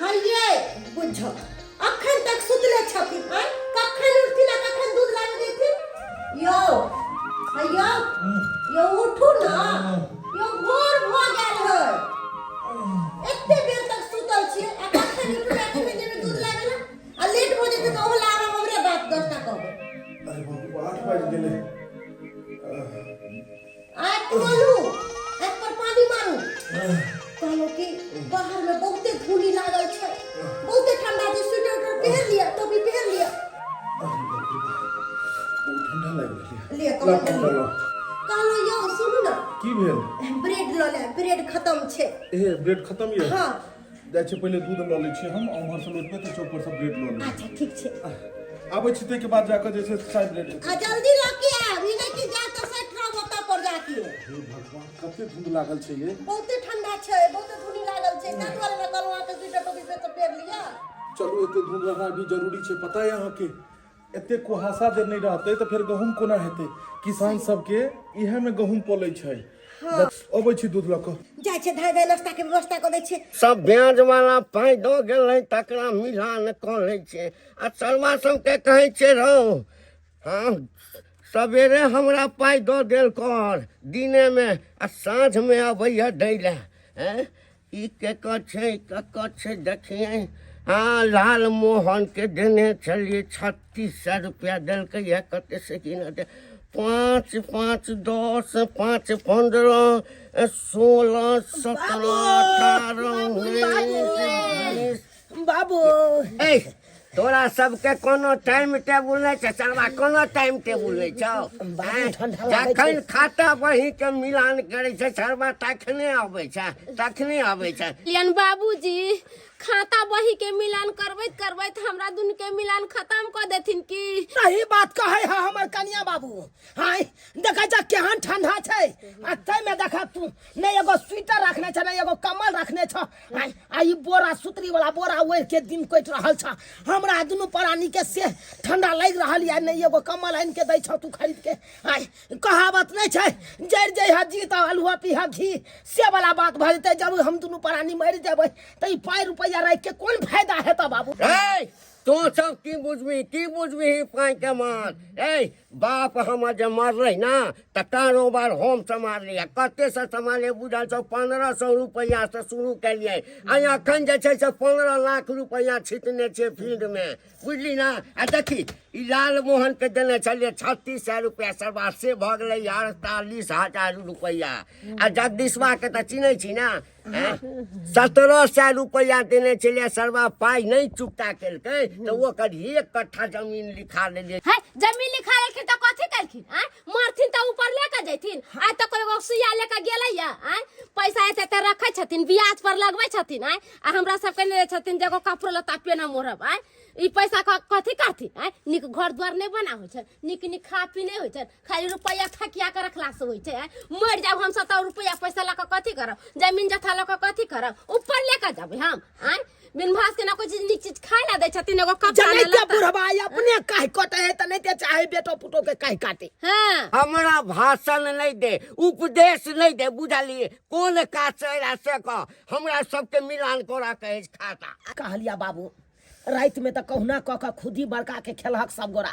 हइये बुझ अखन तक सुतले छथिन हैं कखन उठथिन आ कखन दूध लाबे देथिन यो हइयो यो उठू ना यो भोर भ गेल है एते बेर तक सुतल छी आ कखन उठू आ कखन जेबे दूध लाबे ना आ लेट भ जेते त ओला आराम हमरे बात 10टा कहबे अरे बाबू 8 बज गेले आ बोलू एक पर पानी मारू कहलो कि बाहर में बहुते धूली लागल छै बहुते ठंडा छै स्वेटर पहन लिया टोपी पहन लिया ओ ठंडा लाग गेल लिया कहलो यो सुनू ना की भेल ब्रेड ल ले ब्रेड खत्म छै ए ब्रेड खत्म ये हां जाय छै पहिले दूध ल लै छी हम उम्हर से लौटबे त चौक पर से ब्रेड ल लै अच्छा ठीक छै आबै छी तै के बाद जाकर जे छै चाय ब्रेड आ जल्दी ल के आ ई नहीं कि जा त सेट्रा होता पर जाके हे भगवान कते धूप लागल छै ये बहुते ठंडा छै बहुते धूली लागल छै तात वाला में कहलो के स्वेटर टोपी पे तो पहन लिया चलू एते धूप रहना भी जरूरी छै पता है अहाँ के एते कुहासा जे नहीं रहते तो फिर गहूम कोना हेते किसान सब के इहे में गहूम पोलै छै अबै छी दूध ल क जाय छै धाय नाश्ता के व्यवस्था क दै छै सब ब्याज वाला पाई दो गेलै तकरा मिलान क लै छै आ चलवा सबके कहै छै रौ हाँ सवेरे हमरा पाई दो देल कर दिने में आ साँझ में अबैया दै ले ई केकर छै देखिए हाँ लाल मोहन के देने छलिए 3600 रुपया देलकै है कते से कि न दे 5 5 10 5 15 16 17 18 19 बाबू ए तोरा सबके कोनो टाइम टेबुल नहीं छै चलवा कोनो टाइम टेबुल नहीं छौ जखन खाता बही के मिलान करे छै चलवा तखने आबै छै लियन बाबूजी खाता बही के मिलान करबैत हमरा दुन के मिलान खत्म कर देथिन की सही बात कहे है हमर कनिया बाबू हाय देखा जा केहन ठंडा छै आ तै में देखा तू नै एगो स्वेटर रखने छ नै एगो कम्बल रखने छ हाय आ ई बोरा सुतरी वाला बोरा ओढ़ के दिन कट रहल छ हमरा दुनु प्राणी के से ठंडा लग रहल या नै एगो कम्बल आन के दै छ तू खरीद के हाय कहावत नै छै जड़ जय हाजी त हलवा पीहा घी से वाला बात भ जेतै जब हम दुनु प्राणी मर जेबै त ई पाई रुपया रख के कोन फायदा हेता बाबू तो सब की बुझबी पाई के मार बाप हमर जे मरलै ना त कारोबार हम संभाल लिया कते से संभाले बुझल छौ 1500 रुपया से शुरू केलिए आ अखन जे छै से 15 लाख रुपया छिटने छै फील्ड में बुझली ना आ देखी ई लाल मोहन के देने छलिए 3600 रुपया सरबा से भ गेलै 48000 रुपया आ जगदीशवा के त चिन्है छी ना 1700 रुपया देने छलिए सरबा पाई नहीं चुकता केलकै तो वो कभी 1 कट्ठा जमीन लिखा लेलिए है जमीन लिखा लेखिन त कथि करखिन मरथिन त ऊपर लेके जैथिन आ त कोई सुइया लेके गेलै या पैसा ऐसे त रखै छथिन ब्याज पर लगबै छथिन आ हमरा सब के ले छथिन जेगो कपड़ो लता पेना मोरब ई पैसा कथि करथिन निक घर द्वार नहीं बना होइ छै निक खा पी नहीं होइ छै खाली रुपया थकिया के रखला से होइ छै मर जाब हम 70 रुपया पैसा लक कथि करब जमीन जथा लक कथि करब ऊपर लेके जाब हम बिन भास के ना कोई चीज नीक चीज खाए ला दे छथिन एगो कपड़ा जनै के बुढ़वा अपने काहे कटे है त नहीं ते चाहे बेटो पुतो के काहे काटे हां हमरा भाषण नहीं दे उपदेश नहीं दे बुझलिए कोन का चेहरा से क हमरा सबके मिलान कोरा कहे खाता कहलिया बाबू रात में तो कहुना क खुद ही बड़का के खेलहक सब गोरा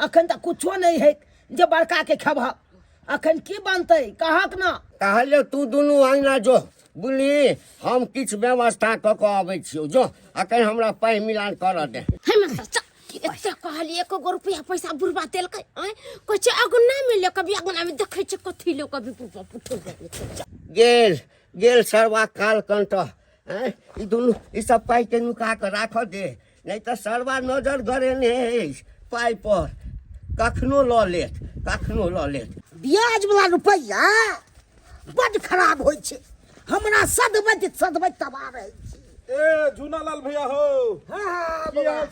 अखन तो कुछो नहीं है जे बड़का के खेबहक अखन की बनते कहक ना कहले तू दुनू आइना जो बुझली हम किछ व्यवस्था क के आबै छियौ जो अखन हमरा पाई मिलान कर दे एते कहली 1 रुपया पैसा बुरबा देलकै कोइ छै अगुना मिले कभी अगुना में देखै छै कथि लो कभी पुटो गेल सरवा काल कंठ ई दुनू ई सब पाई के नुका के राख दे नहीं तो सरवा नजर गरेने पाई पर कखनो ल लेत ब्याज वाला रुपया बड़ खराब होय छै हमरा सदबैत तबाह रहै छै ए झूनालाल भैया हो हां की हाल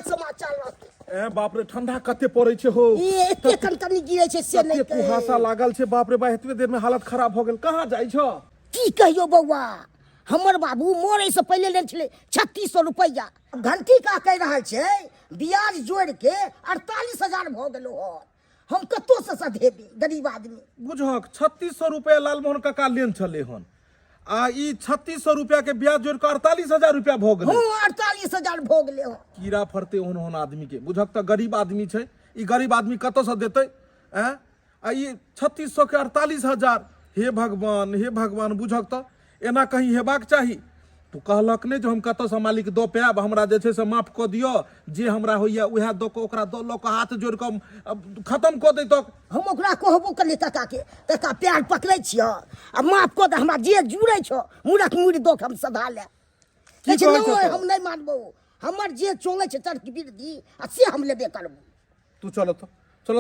समाचार रहते ए बाप रे ठंडा कते पड़ै छै हो एते कनकनी गिरै छै से नहीं कुहासा लागल छै बाप रे बा एतबे देर में हालत खराब हो गेल कहां जाइ छ की कहियो बौआ हमर बाबू मोरे से पहले ले छले 3600 रुपया घंटी का कह रहल छै ब्याज जोड़ के 48000 भ गेलो हो हम कतो से सधेबे गरीब आदमी बुझक 3600 रुपया लालमोहन काका लेन छले हन आ ई 3600 रुपया के ब्याज जोड़ के 48,000 रुपया भोग हूँ गेलै 48,000 भोग ले हो। कीड़ा फरते ओहन आदमी के बुझक त गरीब आदमी छै ई गरीब आदमी कतऽ से देतै हैं आ ई 3600 के 48,000 हे भगवान बुझक त एना कहीं हेबाक चाही तू कहलक नहीं जो हम कतऽ से मालिक दो पायब हमरा जे छै से माफ कऽ दियौ जे हमरा होइया उएह दऽ कऽ ओकरा दऽ लऽ कऽ हाथ जोड़ कऽ खत्म कऽ दैतक हम ओकरा कहबो करलिए तका के तका पैर पकड़े छियो आ माफ कऽ दे हमरा जे जुड़े छो मुरक मुड़ी दो हम सधा ले की कहै छौ हम नहीं मानबो हमर जे चोंगे छै तर्क विरोधी आ से हम लेबे करबो। तू चलो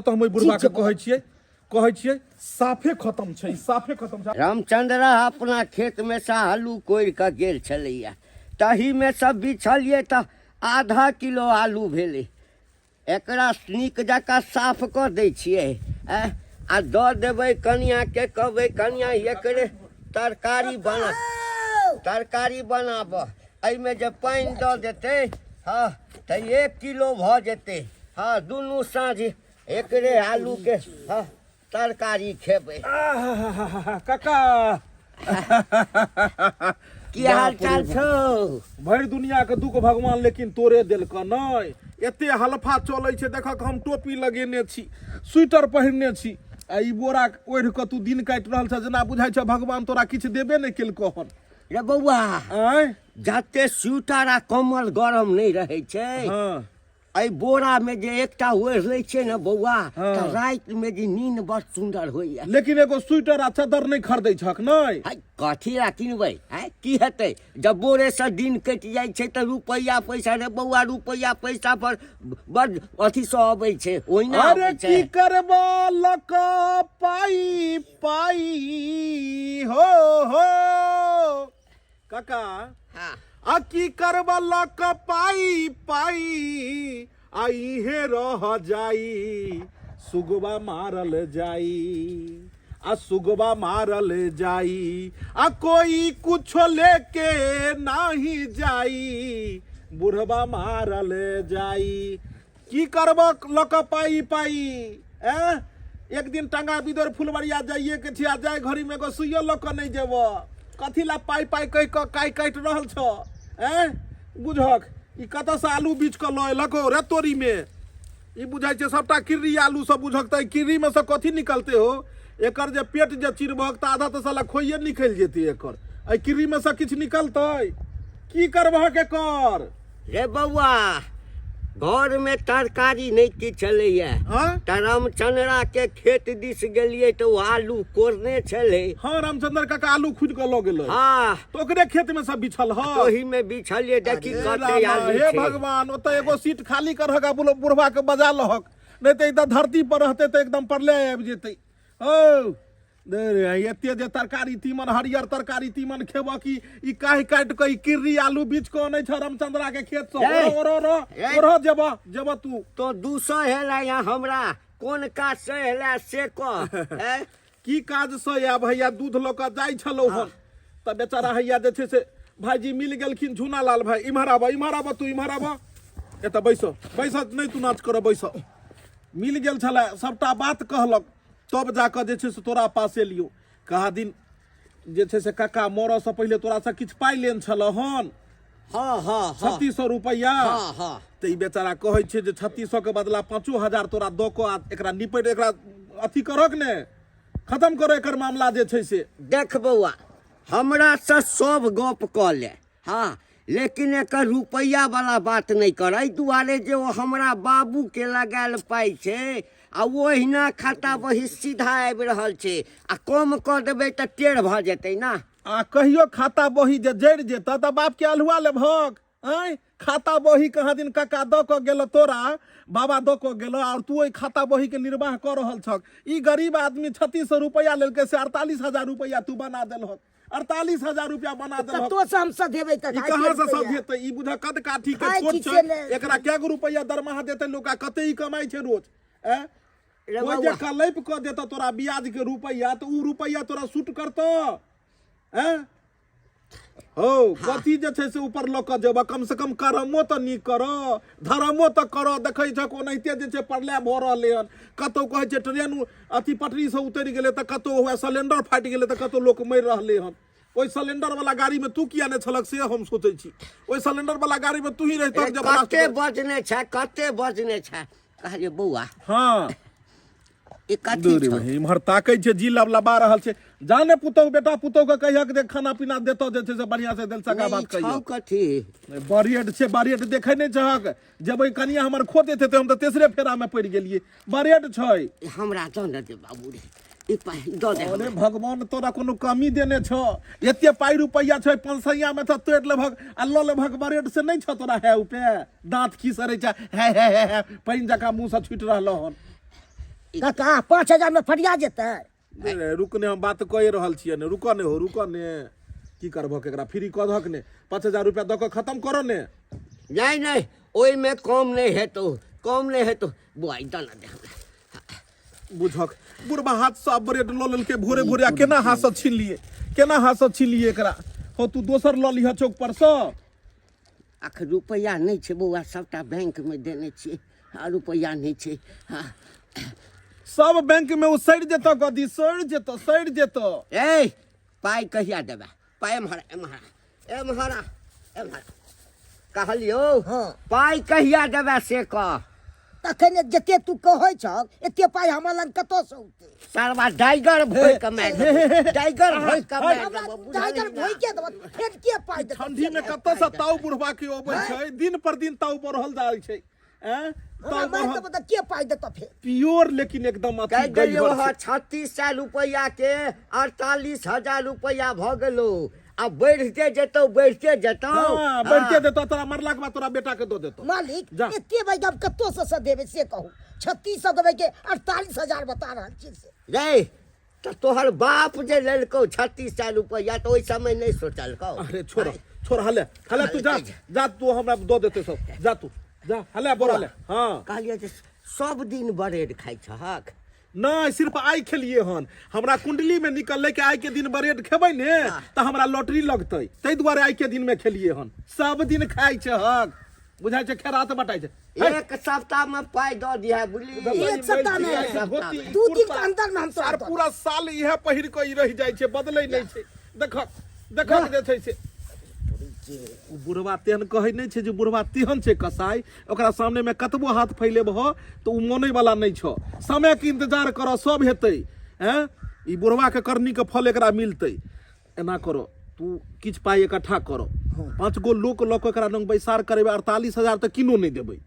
तो हम ओइ बुढ़वा के कहै छियै साफे खत्म छै साफे खत्म छै। रामचंद्र अपना खेत में से आलू कोड़ि कऽ गेल छलैया तही में सब बिछलिए तऽ आधा किलो आलू भेलै एकरा नीक जकाँ साफ कऽ दै छियै आ दऽ देबै कनिया के कहबै कनिया एकरे तरकारी बनाब एहिमे जे पानि दऽ देतै हाँ तऽ 1 किलो भऽ जेतै हाँ दुनू साँझ एकरे आलू के हाँ तरकारी खेबै। काका की हाल चाल छौ? भरि दुनिया के दुख भगवान लेकिन तोरे देलक नहि एते हलफा चलै छै देखक हम टोपी लगेने छी स्वेटर पहिरने छी आ ई बोरा ओढ़ि कऽ तू दिन काटि रहल छ जेना बुझाइ छ भगवान तोरा किछु देबे नहि केलको हन। रे बौआ आँय जते स्वेटर आ कम्बल गरम नहीं रहे छै हाँ एहि बोरा में जे एकटा ओढ़ लै छै ने बौआ हाँ। तऽ राति में जे नींद बड़ सुंदर होइया। लेकिन एगो स्वेटर आ चादर नहीं खरीदै छक नहि हाय कथी ला किनबै हैं की हेतै जब बोरे से दिन कटि जाइ छै तऽ रुपैया पैसा रे बौआ रुपैया पैसा पर बड़ अथी से अबै छै ओहिना अरे अबै छै। की करबा लक पाई पाई हो काका हाँ आ की करबा लक पाई पाई आई हे रह जाई सुगवा मारल जाई आ सुगवा मारल जाई आ कोई कुछ लेके नाही जाई बुढ़वा मारल जाई की करबा लक पाई पाई एक दिन टंगा बिदर फुलवरिया जाइए के छिया जाय घड़ी में एगो सुइयो लक नहीं जेब कथी ला पाई पाई कहि कऽ काई काटि रहल छ बुझक ई कतऽ से आलू बीच कऽ लऽ लको रे तोरी में ई बुझाइ छै सबटा किर्री आलू सब बुझक त किर्री में से कथी निकलते हो एकर जे पेट जे चिरबहक त आधा तऽ साला खोइये निकलि जेतै एकर एहि किर्री में से किछु निकलतै की करबहक एकर रे बौआ घर में तरकारी नहीं की चलैया हाँ तऽ रामचंद्रा के खेत दिस गेलिए तो आलू कोरने छले हाँ रामचंद्र काका आलू खुद कऽ लऽ गेलै हाँ तो ओकरे खेत में सब बिछल ह ओही में बिछलिए देखी हे कते रामा, आलू हे छै। भगवान ओतऽ एगो सीट खाली करहक आ बुढ़वा के बजा लहक नहीं तो इधर धरती पर रहते तो एकदम प्रलय आबि जेतै ओ एते जे तरकारी तीमन हरियर तरकारी तीमन खेब की ई काहे काटि कऽ ई किर्री आलू बीच कऽ नै छ रामचंद्रा के खेत से ओरो जेब तू तो 200 हेला या हमरा कोन काज से हेला से कह की काज से या भैया दूध लऽ कऽ जाइ छलौ हन त बेचारा हैया जे छै से भाईजी मिल गेलखिन झूना लाल भाई इम्हर आबा तू इम्हर आबा एतऽ बैस नहीं तू नाच कर बैस मिल गेल छलै सबटा बात कहलक तब जाकर जे छै से तोरा पास एलियो कहा दिन जे छै से काका मरऽ से पहिले तोरा से किछु पाइ लेन छल हन हाँ हाँ 3600 रुपैया हाँ हाँ तऽ ई बेचारा कहै छै जे 3600 के बदला 5000 तोरा दऽ कऽ एकरा निपट एकरा अथी करक ने खत्म करो एकर मामला जे छै से देख बौआ हमरा से सब गप कऽ ले हाँ लेकिन एकर रुपैया वाला बात नहीं कर एहि दुआरे जे ओ हमरा बाबू के लगायल पाइ छै आ ओहिना खाता बही सीधा आबि रहल छै आ कम कऽ देबै तऽ टेढ़ भऽ जेतै ना आ कहियो खाता बही जे जड़ि जेतऽ तऽ बाप के अलहुआ लेभक आय खाता बही कहाँ दिन काका दऽ कऽ गेल तोरा बाबा दऽ कऽ गेल और तू ओहि खाता बही के निर्वाह कऽ रहल छक ई गरीब आदमी 3600 रुपया लेलकै से 48,000 रुपया तू बना देलहक 48,000 रुपया बना देलहक तो से हम सधेबै त ई कहाँ से सब हेतै ई बुझा कद काठी के आइ छोट किछे छै नहि। एकरा कै गो रुपया दरमाहा देतै लोका कते ई कमाई छै रोज रे कोई जे बौआ। कलैप कऽ देता तोरा ब्याज के रुपया तो ऊ रुपया तोरा सूट करतो हो कथी जे छै से ऊपर लऽ कऽ जेबा कम से कम कर्मो तऽ नीक करो धर्मो तऽ करो देखै छ ओनाहिते जे छै प्रलय भऽ रहलै हन कतौ कहै छै ट्रेन अथी पटरी से उतरि गेलै तऽ कतौ हुए सिलेंडर फाटि गेलै तऽ कतौ लोक मरि रहलै हन ओई सिलेंडर वाला गाड़ी में तू किया ने छलक से हम सोचै छी ओई सिलेंडर वाला गाड़ी में तू ही रहितो जब कते बजने छै कहलिए बौआ हां ई कथी दूरी छौ में इमहर ताकै छै जी लबलबा रहल छै जाने पुतौ बेटा पुतौ के कहिया के देख खाना पीना देतो जे छै से बढ़िया से दिल सका बात छौ कहियो कथी बरियड छै बरियड देखै नै छहक जबै कनिया हमर खो देते ते हम त तेसरे फेरा में पड़ गेलिए बरियड छै ई हमरा दऽ न दे बाबू रे ई पाइ दऽ दे अरे भगवान तोरा कोनो कमी देने छ एते पाइ रुपैया छै 500 में त तोड़ लेभक आ ल लेभक बरियड से नै छ तोरा है उपे दांत खिसरै छै है पाइन जका मुंह से छुट रहलो हन काका 5000 में फरिया जेतै रुक ने हम बात कहि रहल छियै ने रुको ने की करबो केकरा फ्री क धक ने 5000 रुपया द के खत्म करो ने नहीं ओइ में कम नहीं हेतौ बुआई दऽ न दे हमरा बुझक बुढ़बा हाथ से ब्रेड ल लेलके भोरे भोरे आ केना हाथ से छीलिए एकरा हो तू दोसर ल लिह चौक पर से आख रुपैया नहीं छै बौआ सबटा बैंक में देने छियै आ रुपैया नहीं छै हाँ सब बैंक में उ सड़ जेतो गदी सड़ जेतो ए पाइ कहिया देबे पाइ एम्हरा कहलियो हाँ। पाइ कहिया देबे से कह तखन जते तू कहै छ एते पाइ हमरा लग कतौ से औतै सरवा डाइगर भोइ के मार डाइगर भोइ के मार टाइगर भोइ के देब फेर के पाइ देब ठंडी में कत्तो से ताऊ बुढ़बा के ओबै छै दिन पर दिन ताऊ बढ़ल जाइ छै हैं ताऊ हमरा बढ़ल त के पाइ देत फेर प्योर लेकिन एकदम कह अथी दियो गड़बड़ छै। 3600 रुपया के 48,000 रुपया भ गेलो आ बढ़ते जेतौ हाँ बढ़ते देतो तोरा मरला के बाद तोरा बेटा के दो देतो मालिक जा। एते भाई अब कत्तो से देबे से कहू 3600 देबे के 48,000 बता रहल छी से रे तो तोहर बाप जे लेलकौ 3600 रुपया तो ओइ समय नहीं सोचलकौ अरे छोड़ हले तू जा तू हमरा दो देते सब जा हले बोरा ले हाँ कहलिए जे सब दिन ब्रेड खाइ छहक नहीं सिर्फ आइ खेलिए हन हमरा कुंडली में निकलले के आइ के दिन ब्रेड खेबै ने त हमरा लॉटरी लगतै तै दुआरे आइ के दिन में खेलिए हन सब दिन खाइ छै हक बुझाइ छै खैरात बटाइ छै एक सप्ताह में पाइ दऽ दिया बुझली एक सप्ताह में धोती, 2 दिन के कुर्ता, अंदर में हम आर तो पूरा साल इहे पहिर के रह जाइ छै बदलै नहीं छै देखक जे छै से उ बुढ़वा तेहन कहै नहीं छै जे बुढ़वा तेहन छै कसाई ओकरा सामने में कतबो हाथ फैलेबह तो उ मोनै वाला नहीं छ समय के इंतजार कर सब हेतै हैं ई बुढ़वा के करनी के फल एकरा मिलतै एना करो तू किछ पाई इकट्ठा करो 5 गो लोक लऽ के एकरा लंग बैसार करेबै 48,000 तक किनो नहीं देबै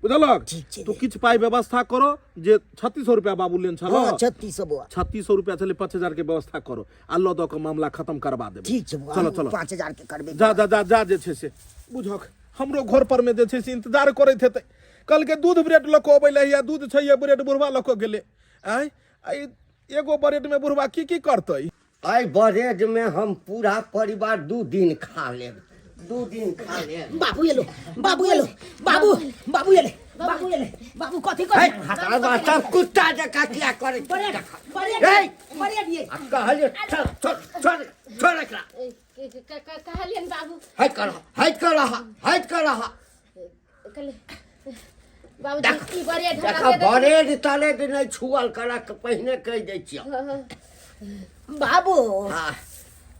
बुझलक तो किछ पाई व्यवस्था करो जे 3600 रुपया बाबू लेन छलो हां 3600 बुआ 3600 रुपया चले 5000 के व्यवस्था करो अल्लाह दो के मामला खत्म करवा देबै ठीक छै बुआ चलो 5000 के करबे जा जे छै से बुझक हमरो घर पर में जे छै से इंतजार करैत हेतै कल के दूध ब्रेड लको अबै लहिया दूध छै ये ब्रेड बुढ़वा लको गेले आई एगो ब्रेड में बुढ़वा की करतै आई ब्रेड में हम पूरा परिवार 2 दिन खा लेब 2 दिन खा लेब बाबू ये लो बाबू ये ले बाबू कथी हे कर हटावा सब कुत्ता जका क्या करे बड़े कहलिए छोड़ एकरा कहलियन बाबू हट कर रहा बाबू देख, की बड़े देखा ब्रेड तलेड नहीं छुअल करा के पहिने कह दै छियै बाबू हाँ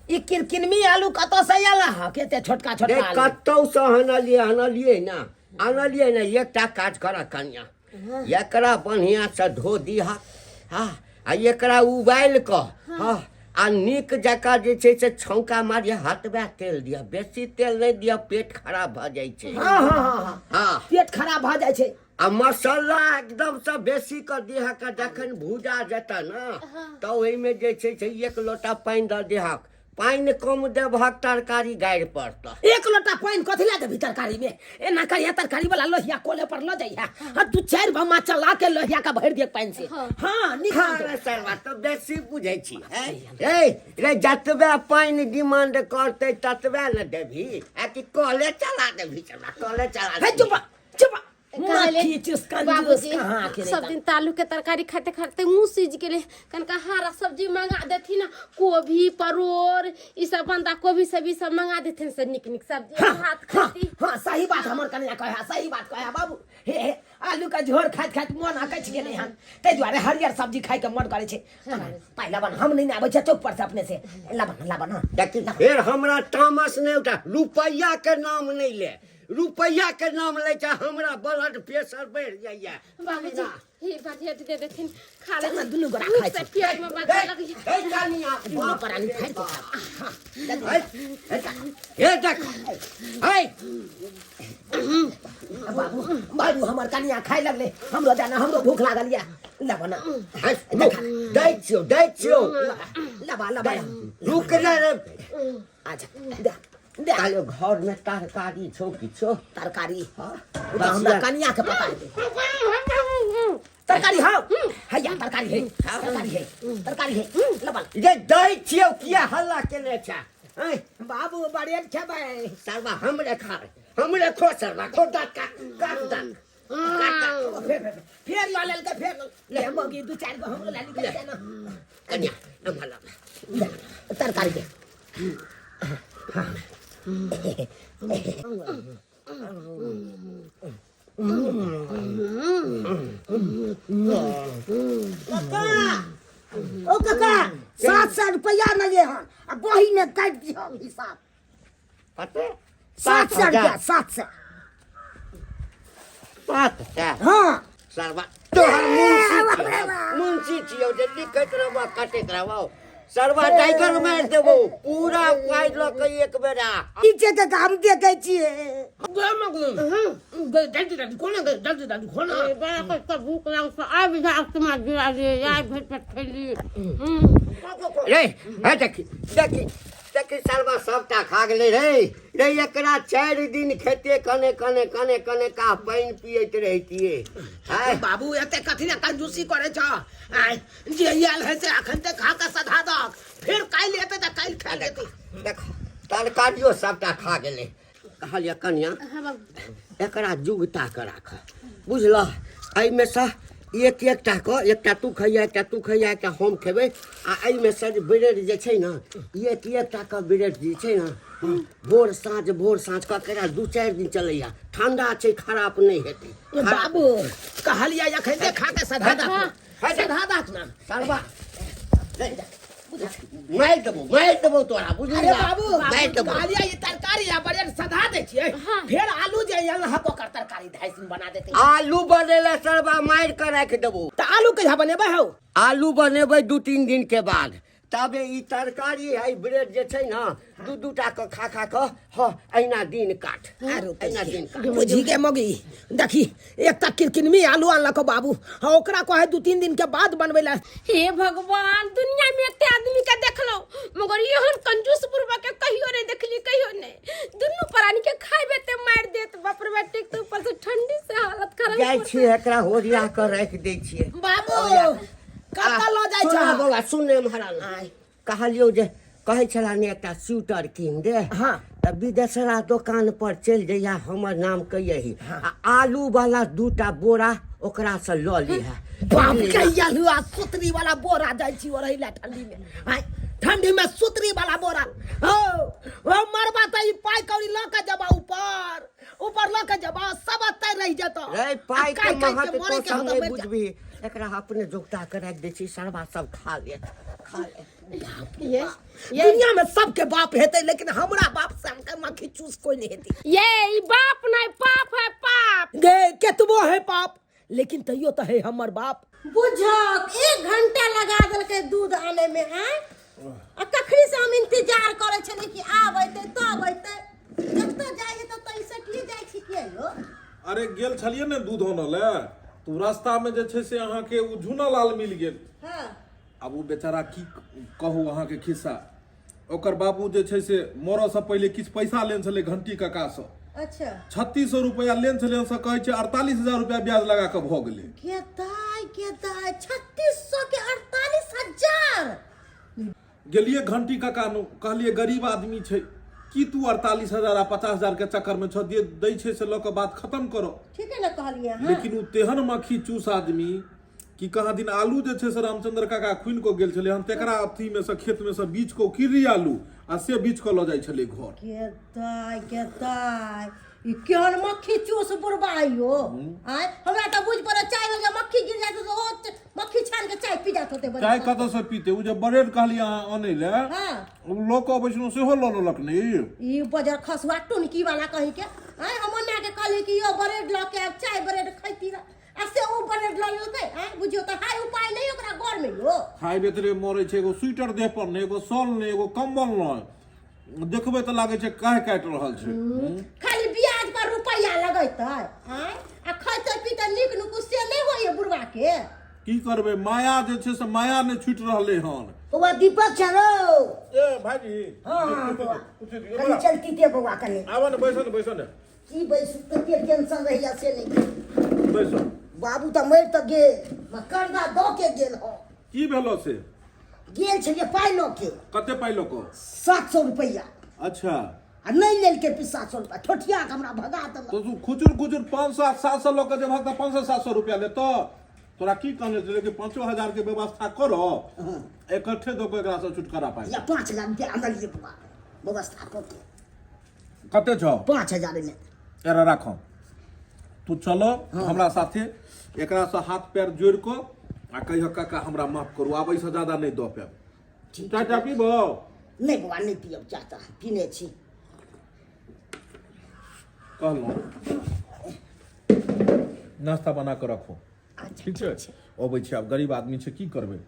ई किनकिनमी आलू कतौ से आला ह केते छोटका देख आलू कतौ से आनलिए ना एकटा काज कर कन्या एकरा बढ़िया से धो दिहा हाँ आ एकरा उबाल क हाँ आ नीक जका जे छै से छौंका मारिया हटबा तेल दिया बेसी तेल नहीं दिया पेट खराब भ जाइ छै हाँ हाँ पेट खराब भ जाइ छै आ मसाला एकदम से बेसी कर दिहा का जखन भूजा जेता ना तो ओहि में जे छै से 1 लोटा पानी दऽ दिहा पानी कम देबहक तरकारी गाड़ि पड़ता 1 लोटा पानी कथि ला देबी तरकारी में एना करिया तरकारी वाला लोहिया कोले पर ल जाइया आ 2-4 भमा चला के लोहिया का भर दिए पानी से हां निकाल अरे सरवा तो बेसी बुझै छी रे जतबे पानी डिमांड करते ततबे न देबी आ कि कोले चला देबी चला कोले चला हे चुप मक्खी चिस्कन बाबूजी कहाँ के सब दिन तालू के तरकारी खाते खाते मुंह सीज गेले कनका हरा सब्जी मंगा देती ना गोभी परोर ई सब बंदा गोभी सब ई सब मंगा देते से निक निक सब्जी हाथ खाती हाँ सही बात हमर कन्या कहे सही बात कहे बाबू हे आलू का झोर खाइत खाइत मन अकछ गेले हन तै दुआरे हरियर सब्जी खाइ के मन करे छै पहिला बन हम नहीं आबै छै चौक पर से अपने से लाबन लेकिन फिर हमरा तामस नहीं उठा रुपया के नाम नहीं ले रुपया के नाम ले जा हमरा ब्लड प्रेशर बढ़ जाइए बाबूजी ही बात दे देथिन खा ले ना दुनु गोरा खाइ छै पेट में बात लगी ए जानिया दुनु परानी फाड़ के ए देख ए बाबू बाबू हमर कन्या खाइ लगले हमरो जाना हमरो भूख लागल या लाबन दै छियो लाबा रुक ना रे अच्छा दे कालो घर में तरकारी छौ किछो तरकारी हां हमरा कन्या के पता है तरकारी हां हैया तरकारी है लाबन ये दै छियो किया हल्ला केने छ बाबू बड़े खेबै सरवा हमरे खा हमरे खो सरवा खो दात काट फेर ला लेल के फेर ले मगी दू चार गो हमरो लाली के ना कन्या भला तरकारी के ओ काका 700 रुपया न ये हन आ बही में काट दियो हिसाब पते 700 रुपया 700 हाँ सरवा तोहर मुंशी छियो जे लिखैत रहबा काटे करबो सरवा टाइगर मार देबो पूरा काट लो के एक बेरा पीछे तक हम देखे छिए जल्दी खोना बड़ा का भूख लग से आ भी आत्मा गिरा दे यार भेट पेट खेली रे है देखी सरवा सबटा खा गेलै रे एकरा 4 दिन खेते कने का पानी पियत रहितिए बाबू एते कथि ने कंजूसी करे छ जे याल है से अखन तक खा के सधा दक फिर काल एते त काल खा लेते देख तरकारियो सबटा खा गेलै कहलिया कन्या एकरा जुगता के राख बुझल एहि में से एकटा तू खैया एकटा हम खेबै आ एहि में से ब्रेड जे छै ना एकटा के ब्रेड जे छै ना भोर साँझ क केरा 2-4 दिन चलैया ठंडा छै खराब नहीं हेतै बाबू कहलिया एखन ते खा के सधा दक ना सरवा मार देबो तोरा बुझलिया अरे बाबू मार देबो कहलिया ये तरकारी या बड़े सधा दे छिए फिर आलू जे यल्ला पोकर तरकारी धाइसिन बना देते आलू बनेला सरवा मार के राख देबो त आलू कहिया बनेबै हो आलू बनेबै 2-3 दिन के बाद तबे ई तरकारी है ब्रेड जे छै ना दू टा के खा के अहिना दिन काट अहिना दिन काट बुझी के मगी देखी एक तक किरकिनमी आलू आनलक बाबू हाँ ओकरा कहे 2-3 दिन के बाद बनबै ला हे भगवान दुनिया में एते आदमी के देखलो मगर एहन कंजूस बुरबा के कहियो रे देखली कहियो नहीं दुनु प्राणी के खाइबे ते मार देत बाप रे बेटे तो ऊपर से ठंडी से हालत खराब जाय छी एकरा होरिया के राख दै छियै बाबू कतऽ ल जाइ छ बाबा सुने महाराज कहलियो जे कहै छला ने एकटा स्वेटर कीन दे हाँ त विदेशरा दुकान पर चल जइया हमर नाम कहियही आ आलू वाला 2टा बोरा ओकरा से ल लिहा बाप कहिया हुआ सुतरी वाला बोरा जाइ छी ओ रहिला ठंडी में ठंडी में सुतरी वाला बोरा ओ मरबा त ई पाई कौड़ी ल के जबा ऊपर ल के जबा सब अतै रह जतो रे पाई के महत्व तो सब नहीं बुझबी एकरा अपने जोगता के रख दै छी सरवा सब खा ले ये दुनिया में सबके बाप हेते लेकिन हमरा बाप से हमके मक्खी चूस कोई नहीं हेती ये ई बाप नहीं पाप है पाप गे केतबो है पाप लेकिन तैयो तो है हमर बाप बुझक 1 घंटा लगा देलकै दूध आने में है आ कखनी से हम इंतजार करे छली कि आब अइते तब अइते जब तक जाइए तब तक सटिए जाइ छी के यो अरे गेल छलिए ने दूध होने ले तो रास्ता में जे छै से अहाँ के उ झुना लाल मिल गेल हां अब वो बेचारा की कहू अहाँ के खिस्सा ओकर बाबू जे छै से मरो से पहले किछ पैसा लेन छले घंटी काका से अच्छा 3600 रुपया लेन छले से कहै छै 48000 रुपया ब्याज लगा के भ गेलै के दाई 3600 के 48000 गेलिए घंटी काका नु कहलिए गरीब आदमी छै कि तू 48,000 आ 50,000 के चक्कर में छ दे दै छै से लऽ के बात खत्म करो। ठीक है ना कहलिए हाँ लेकिन उ तेहन मक्खी चूस आदमी कि कहाँ दिन आलू जे छै से रामचंद्र काका खुनि को गेल छलै हन तेकरा अथी में से खेत में से बीज को किरी आलू आ से बीज को ल जाय छलै घर। के केहन मक्खी चूस बुरबाइयो आय हमरा त बुझ पड़े चाय में मक्खी गिर जात तो ओ मक्खी छान के चाय पी जात होते चाय कत से पीते उ जे ब्रेड कहली अहाँ आनै ले हां लोक वैष्णो सेहो ल लेलक ने ई बजार खसवा टुनकी वाला कहि के आय हमर मां के कहली कि यो ब्रेड ल के चाय ब्रेड खैती रा ऐसे उ ब्रेड ल लेलकै आय बुझियो त हाय उपाय नहीं ओकरा घर में यो खाइ बेतरे मरे छै एगो स्वेटर देह पर ने एगो शॉल ने एगो कंबल न देखबे त लागे छै काहे काट रहल छै। खाली ब्याज पर रुपया लगैतै आय आ खैते पीते नीक नुक से नहीं होय बुढ़वा के की करबे माया जे छै से माया ने छूट रहले हन। बउआ दीपक चलो ए भाजी हाँ कहीं चलती थे बउआ कहीं आवा ने बैसन की बैसु कते टेंशन रहिया से नहीं बैसन बाबू तो मर तो गेल कर्जा दो के गेल हो की भेलो से गेल छे पाई लो के कते पाइ लो को 700 रुपया अच्छा आ नहीं लेल के 700 रुपया ठोठिया के हमरा भगा देलक तो तू खुचुर 500 700 लोग के जे भगता 500-700 रुपया ले तो तोरा की कहने छले कि 5,000 के व्यवस्था करो इकट्ठे दो के एकरा से छुटकारा पाइ या 5 लाख रुपया अंदर लिए बुआ व्यवस्था कर के कते छौ 5,000 में एरा राखो तू चलो हमरा साथे एकरा से हाथ पैर जोड़ को आ कहियो काका हमरा माफ करू आबै से ज्यादा नहीं दो पे ठीक चाचा पीबो नहीं बुआ नहीं पियब चाहता पीने छी कहलो नाश्ता बना के रखो ठीक छै अबै छै आब गरीब आदमी छै की करबै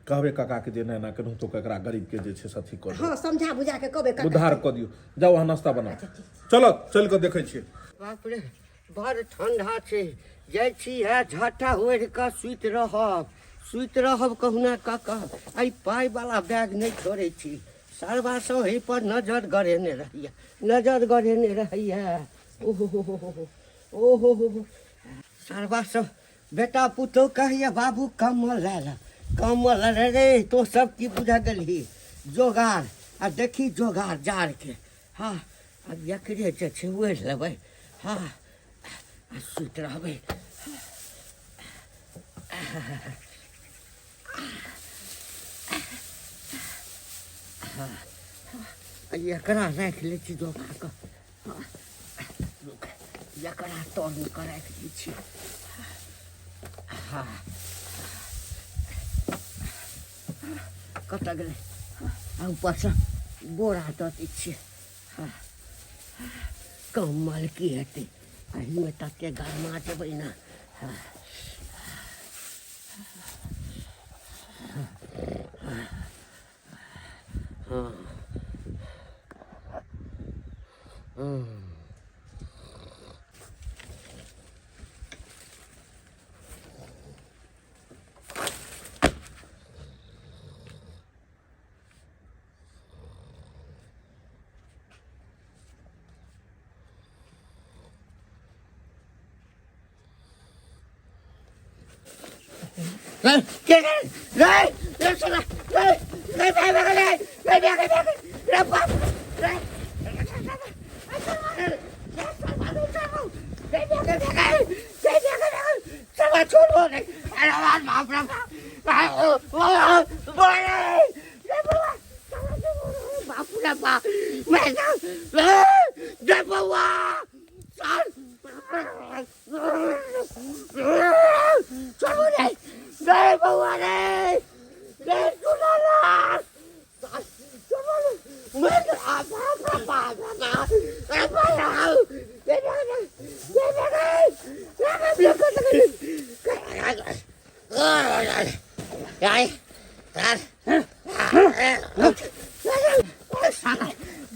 कहबे काका के जे ना केनहु तो ककरा गरीब के जे छै साथी कर हां समझा बुझा के कहबे काका उधार क दियो जाओ अहाँ नाश्ता बनाओ चलो चल के देखै छियै। बाप रे बड़ ठंडा छै जाइ छी है झट्टा ओढ़ के सुइत रहब कहुना काका आई पाई वाला बैग नहीं छोड़े छी सरवा सो ही पर नजर गरेने रहिया ओहो सरवा सो बेटा पुतो कहिए बाबू कमल रे तो सब की बुझा गली जोगार आ देखी जोगार जार के हाँ अब एकरे जे छै ओढ़ लेबै हाँ सुइत रहबै एकरा राखि लै छी जोगा कऽ एकरा तोड़ कऽ राखि दै छी हाँ कतऽ गेलै ऊपरसँ बोरा दऽ दै छियै हाँ कमल की हेतै एहिमे तते गरमा देबै ने हाँ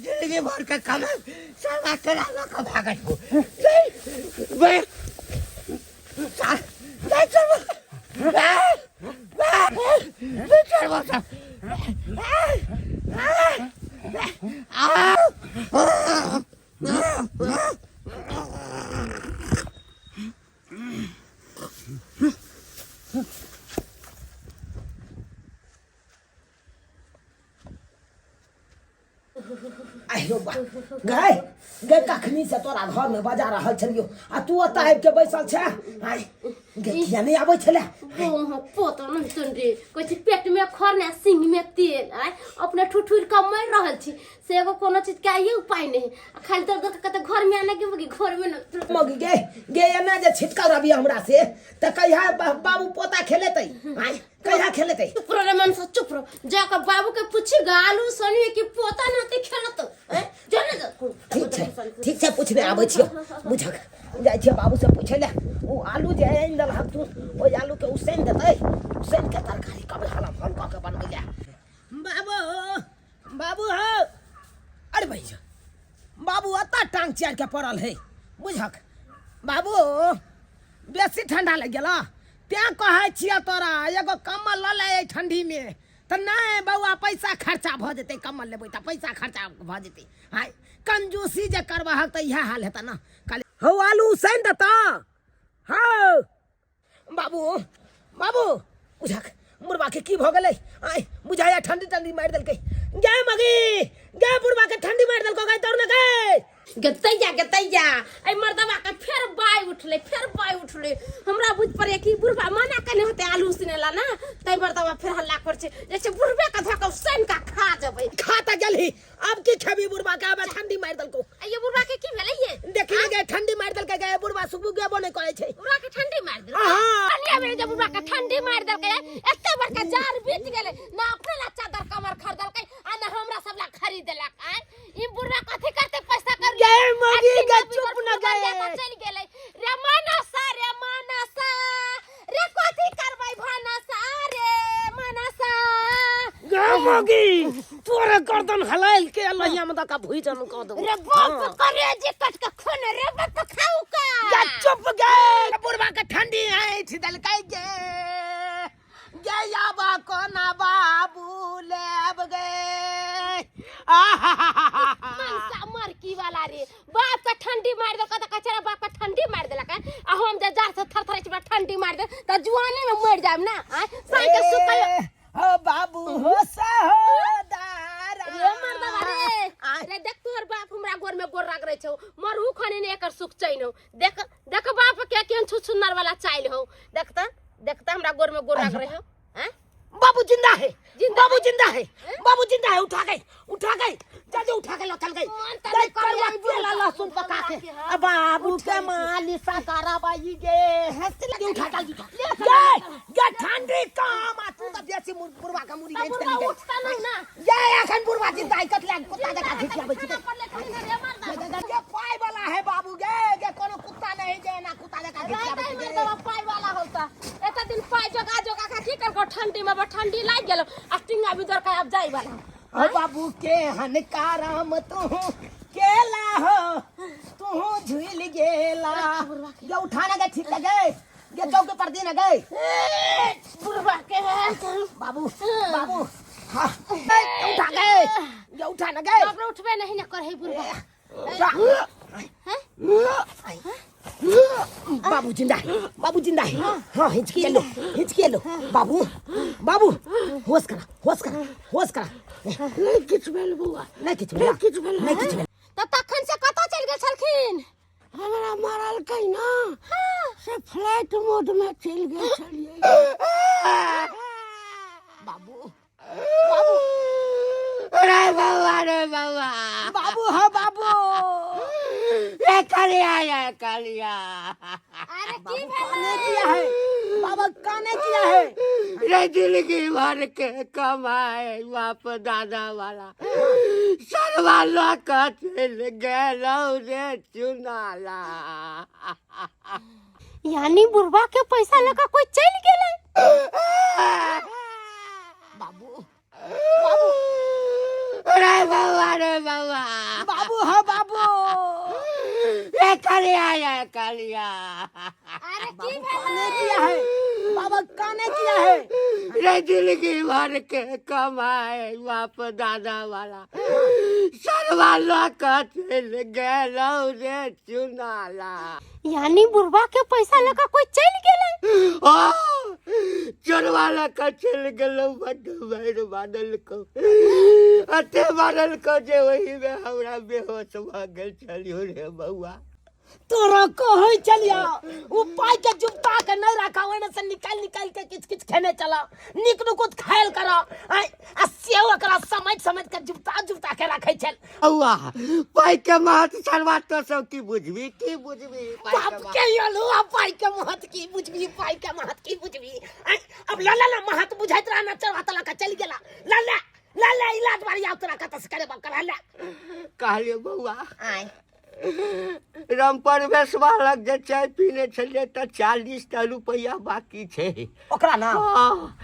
जिंदगी भर का कमा सारा करा लो का भागत हो वे आयो बा गए गए कखनी से तोरा घर में बजा रहल छलियो आ तू ओत आबि के बैसल छै आय गे किया नहीं आबै छले पोतो नहीं सुन रे कोई पेट में खर ने सिंह में तेल आय अपने ठुठुर का मर रहल छी से एगो कोनो चीज के आइए उपाय नहीं खाली तो कते घर में आने के घर में न मगी गे एना जे छिटका रबी हमरा से त कहिया बाबू पोता खेलेतै आय कहिया खेलेतै चुप रे मन से चुप रहो जाकर बाबू के पूछी गालू सनी कि पोता नाते खेलत जाने जा ठीक छै पूछने आबै छियो बुझक जाइ छियो बाबू से पूछे ले ओ आलू जे आइन दल हम तू ओ आलू के उसैन देतै उसैन के तरकारी कब हलम हल क के बनबै ले बाबू बाबू हो अरे भैया बाबू अता टांग चार के पड़ल है बुझक बाबू बेसी ठंडा लग गेला त्या कहै छिया तोरा एगो कम्बल ल ले ठंडी में त नहीं बउआ पैसा खर्चा भ जेतै कम्बल लेबै त पैसा खर्चा भ जेतै हाय कंजूसी जे करबहक त इएह हाल हेता ना काले हो आलू सैन देता हाँ बाबू बाबू बुझक मुर्बा के की भ गेलै आय बुझाया ठंडी ठंडी मार देलकै गे मगी गे मुर्बा के ठंडी मार देलको गई तोर न गई गतैया ए मर्दवा के फिर बाय उठले हमरा बुझ पड़े कि बुढ़वा मना कने होते आलू सिनेला ना तै मर्दवा फिर हल्ला कर छे जैसे बुढ़वे का धक सैन का खा जबै खा त गेलही अब की खेबी बुढ़वा के अब ठंडी मार देलको ये बुढ़वा के की भेलै ये देखी गे ठंडी मार देलकै गे बुढ़वा सुबु गेबो नहीं करे छै बुढ़वा के ठंडी मार देल हां कन्या बेरे जब बुढ़वा के ठंडी मार देलकै एते बड़का जार बीत गेलै ना अपने ला चादर कमर खरीदलकै आ ना हमरा सब ला खरीद देलक आ ई बुढ़वा कथि करते पैसा कर गे मगी गे चुप न गए चल गेलै रे मानसा रे कथि करबै भानसा रे मानसा गे मगी तोरे गर्दन हलाइल के लहिया में का भुई जन क दो रे बाप करे जे कट के खून रे बाप खाऊ का गे चुप गे बुढ़वा के ठंडी है छिदल कै गे गे याबा कोना बाबू लेब गे मनसा मर की वाला रे बाप का ठंडी मार दे कदा कचरा बाप का ठंडी मार देलक आ हम जे जार से थरथरै छिबा ठंडी मार दे त जुआने में मर जाब ना साई के सुतै हो बाबू हो सहोदारा रे मर्दवा रे देख तोहर बाप हमरा गोर में गोर राग रहे छौ मरहु खने ने एकर सुख चैनो देख बाप के केहन छुछुन्नर वाला चाइल हो देखता हमरा गोर में गोर राग रहे हो हैं बाबू जिंदा है बाबू जिंदा है उठा गई जल्दी उठा के लथल गई गई करवा तेल लहसुन पका के बाबू के मालिशा करा बाई गे हंस लगे उठा गे ठंडी काम आ तू त देसी बुढ़वा का मुरी गेच के उठता नहीं ना ये एखन बुढ़वा जिंदा है कतला कुत्ता जका खिचियाबै छी के पाई वाला है बाबू गे कोनो कुत्ता नहीं जे ना कुत्ता जका खिचियाबै छी तो पाई वाला होता एता दिन पाई जोगा का की कर ठंडी में ठंडी लाग गेलो आ टिंगा भीतर का अब जाई वाला ओ बाबू के हनकाराम तू केला हो तू झूल गेला ये उठाना के ठीक लगे ये चौक पर दिन गए बुढ़वा के बाबू हां उठा गए ये उठा न गए बाप उठबे नहीं ना करे बुढ़वा बाबू जिंदा है हाँ हिचके लो बाबू होश करा नहीं किछ भेल बुआ नहीं किछ भेल त तखन से कत चल गेल छलखिन हमरा मारल कई ना से फ्लाइट मोड में चल गेल छलिए बाबू रे बाबा बाबू ये कालिया अरे की काने किया है बाबा काने किया है रे जिंदगी भर के कमाए बाप दादा वाला सरवा लोक चल गेलौ रे चुनाला यानी बुढ़वा के पैसा लेकर कोई चल गेलै बाबू रे बाबा बाबू ये कालिया अरे की काने किया है बाबा काने किया है रे जिंदगी भर के कमाए बाप दादा वाला वाला का चल गेलो रे चुनाला। यानी बुढ़वा के पैसा लेकर कोई चल गेले। चोर वाला का चल गेलो बड़ बादल को अते बादल को जे वही में हमरा बेहोश भ गेल चलियो रे बउआ। तोरा कहै चलिया वो पाई के जुटा के नहीं रखा ओने से निकाल निकाल के किच किच खेने चला निक नुकुत खायल करा आ सेव करा समझ के जुटा के रखै छल। बउआ पाई के महत सरवा तो सब की बुझबी बाप के यलो पाई के महत की बुझबी पाई के महत की बुझबी अब ला महत बुझाइत रहना चरवा तला का चल गेला ला इलाज बारी आउ तोरा कत से करे बकरा ला कहलिए बउआ आय रामपर बेसवा लग जे चाय पीने छलिए त 40 रुपया बाकी छे ओकरा ना।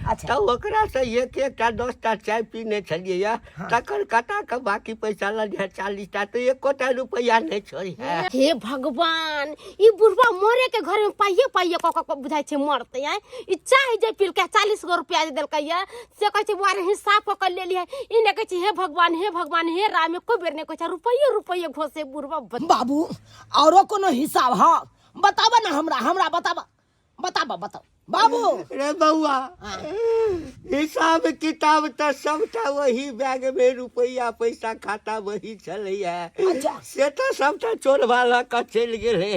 अच्छा तो ओकरा से एक 10 चाय पीने छलिए या तकर कटा के बाकी पैसा लग 40 तो 1 रुपया नहीं छोड़ी है। हे भगवान ई बुढ़वा मोरे के घर में पाइए क बुझाइ छे मरते हैं। ई चाय जे पील के 40 गो रुपया दे देलकै या से कहै छे बारे हिसाब क लेली है। ई ने कहै छे हे भगवान हे राम को बेर ने कहै छे रुपये घोसे बुढ़वा। बाबू औरो कोनो हिसाब है बताबा ना हमरा बताबा बाबू। रे बउआ हिसाब किताब तो सबटा वही बैग में रुपया पैसा खाता वही चले अच्छा। से तो सबटा चोर वाला का चल गेले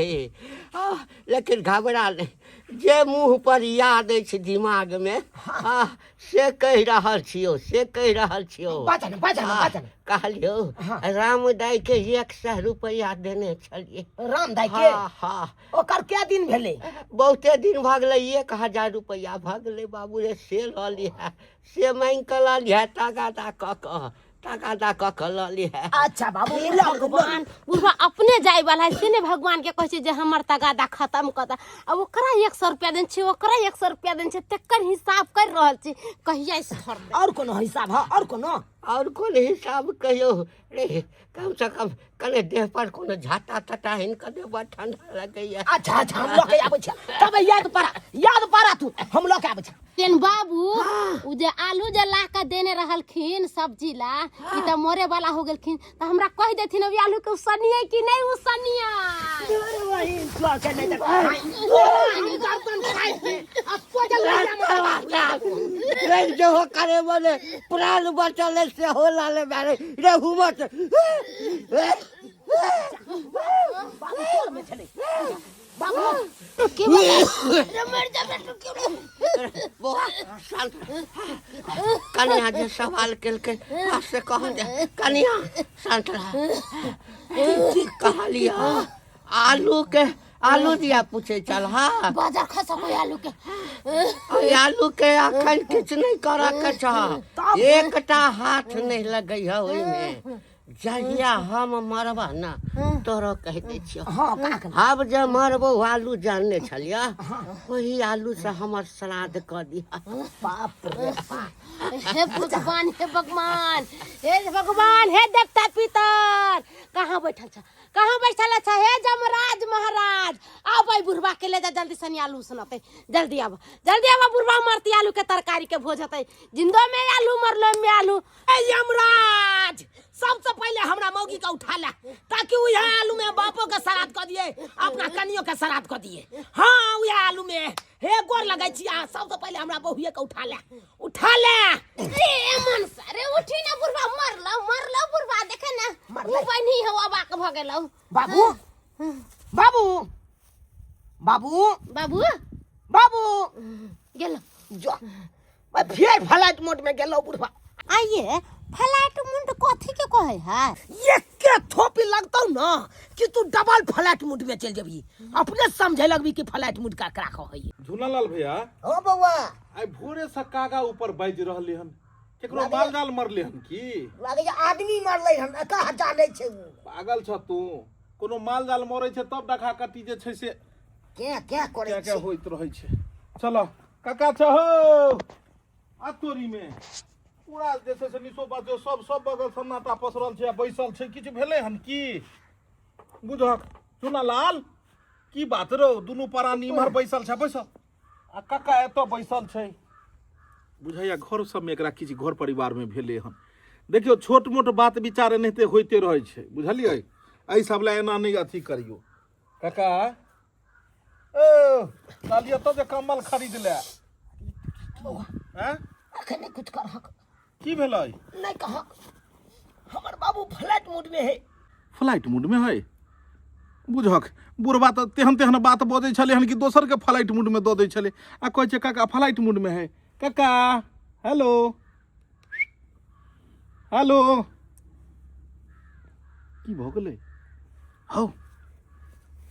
लेकिन घबरा नहीं जे मुँह पर याद है दिमाग में से कह रहल छियो बाजन कहलियो राम दाई के 100 रुपया देने छलिए। राम दाई के ओकर क्या दिन भेले? बहुते दिन भ गेलै 1000 रुपया भ गेलै बाबू रे से ल लिहा से मांग के ल लिहा टाका दा क ल लिहा। अच्छा बाबू भगवान बुढ़वा अपने जाय वाला है से ने भगवान के कहै छे जे हमर तगादा खत्म कर दा। अब ओकरा 100 रुपया देन छे ओकरा 100 रुपया देन छे तकर हिसाब कर रहल छी कहिया से खर और कोनो हिसाब है और कौन हिसाब कहियो रे कम से कम कने देह पर कोनो झाटा तटा हिनका देह ठंडा लगैया। अच्छा हम लोग के आबै छ तब याद पारा तू हम लोग के आबै छ। तेन बाबू उ जे आलू जे ला के देने रहलखिन सब्जी ला ई त मोरे वाला हो गेलखिन त हमरा कह देथिन अभी आलू के उसनिए कि नहीं उसनिया। वही तो के नहीं गर्दन खाई से अब कोजल रे जो करे बोले प्राण बचल से हो लाले मारे रे हुमत बाबू तोर में चले बाबू के बोले मर जा बेटू बहुत शांत कन्या जे सवाल केलके से कह दे कन्या शांत रह कहलिया आलू दिया पूछे चल बाजार खसा कोई आलू के अखन किछ नहीं कर के छ एकटा हाथ नहीं लगै है ओइ में जहिया हम मरबा ना तोरो कह दे छियो अब जे मरबो आलू जानने छलिया वही आलू से हमर श्राद्ध क दिया। बाप रे हे भगवान हे देवता पितर कहाँ बैठल छ हे जमराज महाराज आओ भाई बुढ़वा के ले जा जल्दी सनी आलू सुनते जल्दी आवा बुढ़वा मरती आलू के तरकारी के भोज हते जिंदो में आलू मरलो में आलू। ए यमराज सबसे पहले हमरा मौगी का उठा ला ताकि वो आलू में बापों का श्राद्ध कर दिए अपना कनियों का श्राद्ध कर दिए। हाँ वो आलू में हे गोर लगाई छिया सबसे पहले हमरा बहुए का उठा ले रे मन सारे उठी ना बुढ़वा मरलो बुढ़वा देखे ना मुंह नहीं हवा बाक भ गेलो। बाबू गेलो जो मैं फिर फ्लाइट मोड में गेलो बुढ़वा। आइए फ्लाइट मोड कथी के कहे है ये के थोपी लगतौ ना कि तू डबल फ्लाइट मोड में चल जबी अपने समझे लगबी कि फ्लाइट मोड का राखो है। झूलालाल भैया ओ बउआ आई भोरे से कागा ऊपर बाज रहले हन केकरो माल जाल मरले हन की लागे आदमी मरले हन का जाने छै पागल छ तू कोनो माल जाल मरै छै तब डखा कटी जे छै से क्या करे क्या होइत रहै छै। चलो काका छ हो आ तोरी में पूरा जैसे से निसो बाजो सब बगल सन्नाटा पसरल छै बैसल छै किछ भेलै हन की बुझक झूलालाल की बात रो दुनू परानी इमहर बैसल छै बैसल आ काका एतो बैसल छै बुझाइया घर सब में एकरा किछ घर परिवार में भेले हन देखियो छोट मोट बात विचार एनाहिते होइते रहै छै बुझलियै एहि सब ला एना नहीं अथी करियो काका ओ कालिया तो जे कम्बल खरीद ले हैं अखन नहीं कुछ कर हक की भेलै नहीं कहा हमर बाबू फ्लैट मूड में है फ्लाइट मूड में है बुझक बुढ़बा तो तेहन तेहन बात बजै छलै हन कि दोसर के फ्लाइट मूड में दऽ दै छलै आ कहै छै काका फ्लाइट मूड में है काका हेलो हेलो की भऽ गेलै हौ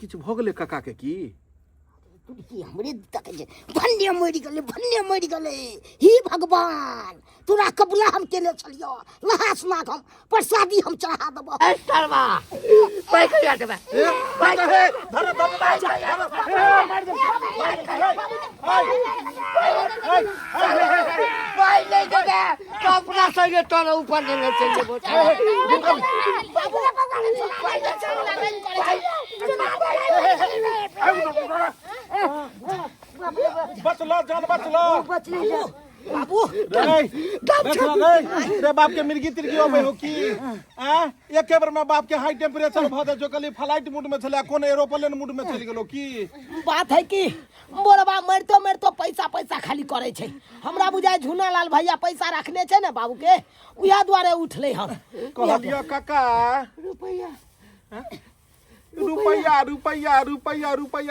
किछु भऽ गेलै काका के की तुड़की हमरे तक जे भन्ने मरि गेले ही भगवान तोरा कबुला हम केने छलियो लहास नाग हम प्रसादी हम चढ़ा देबो ए सरवा पैसा या देबे भाई ले दे तो अपना संगे तोरा ऊपर देने चल जेबो बचलो जान बचलो बाबू रे बाप के मिर्गी तिर्गी अबै हो की एके बेर में बाप के हाई टेम्परेचर भ दे जो कली फ्लाइट मूड में छले कोन एरोप्लेन मूड में चलि गेलो की बात है कि मोरबा मरतो पैसा खाली करे छै हमरा बुझाय झुनालाल भैया पैसा रखने छै ने बाबू के उया द्वारे उठले हम कहलियो काका रुपया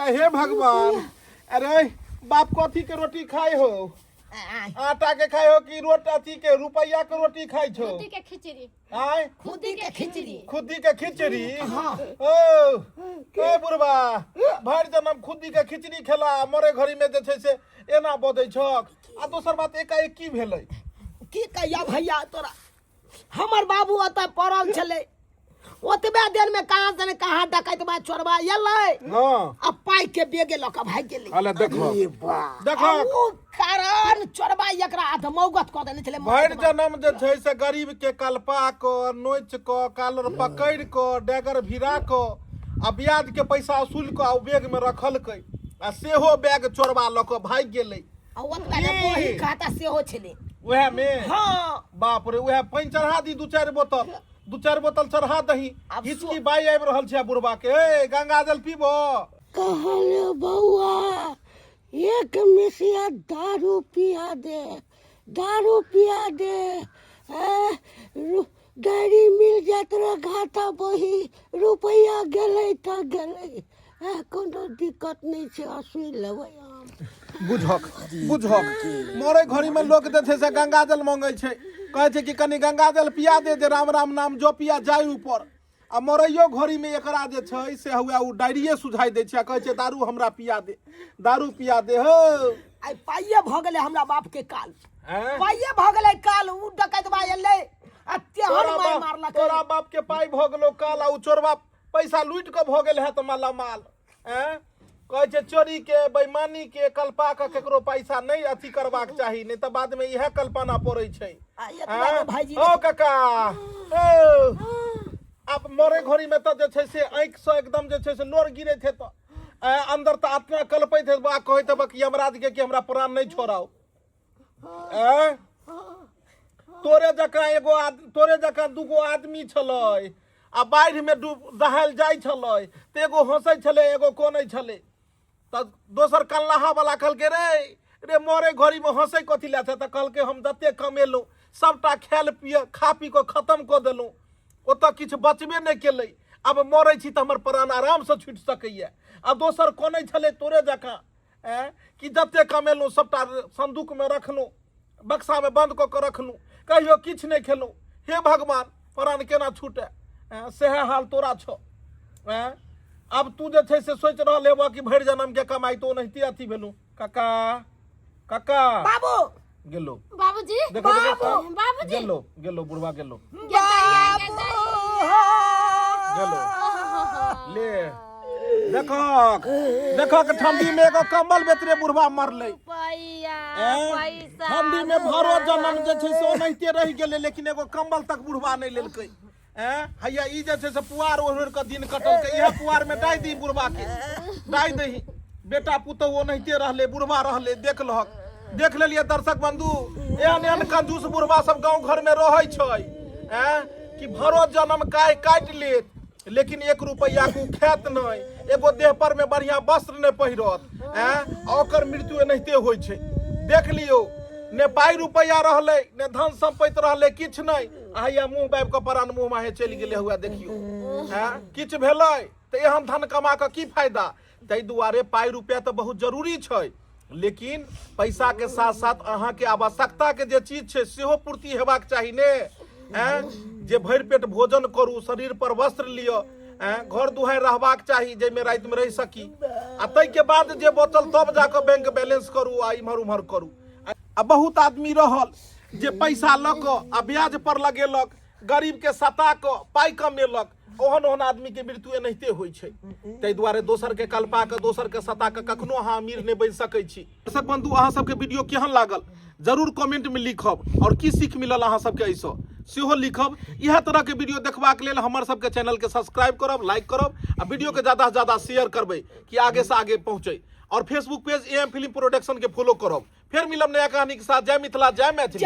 हे भगवान अरे बाप कथी के रोटी खाए हो आटा के खाए हो कि रोटी के रुपया के रोटी खाए छो खुदी के खिचड़ी आय खुदी के खिचड़ी खुदी के खिचड़ी ओ बुढ़बा भर जन्म खुदी के खिचड़ी खेला मरे घड़ी में जे छै से एना बदै छक आ दोसर बात एकाएक की भेलै की कहिया भैया तोरा हमर बाबू ओतऽ पड़ल छलै ओतबे देर में कहाँ डकैत बा चोरबा एलै आ पाई के बेगे लऽ कऽ भागि गेलै अले देखो ओ कारण चोरबा एकरा अधमौगत कऽ देने छलै भर जन्म जे छै से गरीब के कल्पा क नोच क कालर पकड़ क डैगर भिरा क आ ब्याज के पैसा असुल क आ बैग में रखलकै आ सेहो बैग चोरबा लऽ कऽ भागि गेलै आ ओतबे जे मोही खाता सेहो छलै वएह में हाँ बाप रे वएह पानी चढ़ा दी दू चार बोतल चढ़ा दही हिचकी बाई आबि रहल छै बुढ़बा के ए गंगा जल पीबो कहले बउआ एक मिसिया दारू पिया दे गाड़ी मिल जात रे घाटा बही रुपया गेलै त गेलै कोनो दिक्कत नहीं छै असुई लेबै बुझक मोरे घड़ी में लोग जे छै से गंगा जल मांगे छै कहै छै कि कनी गंगा जल पिया दे जे राम राम नाम जो पिया जाय ऊपर आ मरैयो घड़ी में एकरा जे छै से हुए उ डायरिये सुझाई दे छै कहै छै दारू हमरा पिया दे हो आई पाइये भ गेलै हमरा बाप के काल पाइये भ गेलै काल उ डकैतबा एलै आ तेहन मार मारलकै तोरा बाप के पाई भ गेलो काल आ उ चोरबा पैसा लूट के भ गेल है त माला माल कहै छै चोरी के बेईमानी के कल्पा के केकरो पैसा नहीं अथी करबाक चाही नहीं त बाद में इहे कल्पना पड़ै छै ओ काका अब मरे घड़ी में तो जे छै से आंख से एकदम जे छै से लोर गिरे थे तो अंदर तो आत्मा कल्पैत है बा कहैत बा कि यमराज के कि हमरा प्राण नहीं छोड़ाओ तोरे जका दूगो आदमी छलै आ बाढ़ि में दहाल जाय छलै त एगो हंसै छलै एगो कोनै छलै त दोसर कल्लाहा वाला कहलकै रे मरे घड़ी में हंसै कथी ला छै त कहलकै हम जते कमेलहुँ सबटा खा पी के खत्म कऽ देलहुँ ओतऽ किछु बचबे नहीं केलै अब मरै छी त हमर प्राण आराम से छूटि सकैया आ दोसर कोनै छलै तोरे जकाँ कि जते कमेलहुँ सबटा संदूक में रखलहुँ बक्सा में बंद कऽ के रखलहुँ कहियो किछु नहीं खेलहुँ हे भगवान प्राण केना छूटे सेहे हाल तोरा छो अब तू जे छै से सोचि रहल हेबऽ कि भरि जन्म के कमाई तो ओनाहिते अथी भेलू काका बाबू गेलो बाबूजी देखो बाबूजी गेलो बुढ़वा गेलो ले देखो कि ठंडी में एगो कम्बल बेतरे बुढ़वा मरलै ठंडी में भरो जन्म जे छै से ओनाहिते रहि गेलै लेकिन एगो कम्बल तक बुढ़वा नहीं लेलकै हैया ई जे छै से पुआर ओढ़ के दिन कटलकै इहे पुआर में डाइ दी बुढ़वा के डाइ दही बेटा पुतहु ओनाहिते रहलै बुढ़वा रहलै देख लेलिए दर्शक बंधु एहन कंजूस बुढ़वा सब गांव घर में रहै छै कि भरो जन्म काय काट लेत लेकिन 1 रुपया को खेत नहीं, एगो देह पर में बढ़िया वस्त्र नहीं पहिरत ओकर मृत्यु एनाहिते होइ छै। देख लियो ने पाई रुपया रहले ने धन संपत्ति रहले, किछ नहीं, आइया मुंह बाब के परान मुंह माहे चलि गेले हुआ। देखियो किछ भेलै त एहन धन कमा के की फायदा। तै दुआरे पाई रुपया तो बहुत जरूरी छै, लेकिन पैसा के साथ साथ अहाँ के आवश्यकता के जे चीज छै सेहो पूर्ति हेबाक चाही ने। जे भरि पेट भोजन करू, शरीर पर वस्त्र लियो, घर दुहाई रहबाक चाही जाहिमे राति में रह सकी, आ तै के बाद जे बचल तब जाके बैंक बैलेंस करू आ इम्हर उम्हर करू। आ बहुत आदमी रहल जे पैसा ल क आ ब्याज पर लगेलक, गरीब के सता क पाई कमेलक, ओहन ओहन आदमी के मृत्यु एनाहिते होइ छै। तै दुआरे दोसर के कल्पा के दोसर के सता के कखनो अहाँ अमीर नहीं बनि सकै छी। दर्शक बंधु, अहाँ सबके वीडियो केहन लागल जरूर कमेंट में लिखब, और की सीख मिलल अहाँ सबके एहिसँ सेहो लिखब। इएह तरह के वीडियो देखबाक लेल हमर सबके चैनल के सब्सक्राइब करब, लाइक करब, आ वीडियो के ज्यादा से ज्यादा शेयर करबै कि आगे से आगे पहुंचे। और Facebook page AM film production के फॉलो करब। फिर मिलब नया कहानी के साथ। जय मिथिला, जय मैथिली।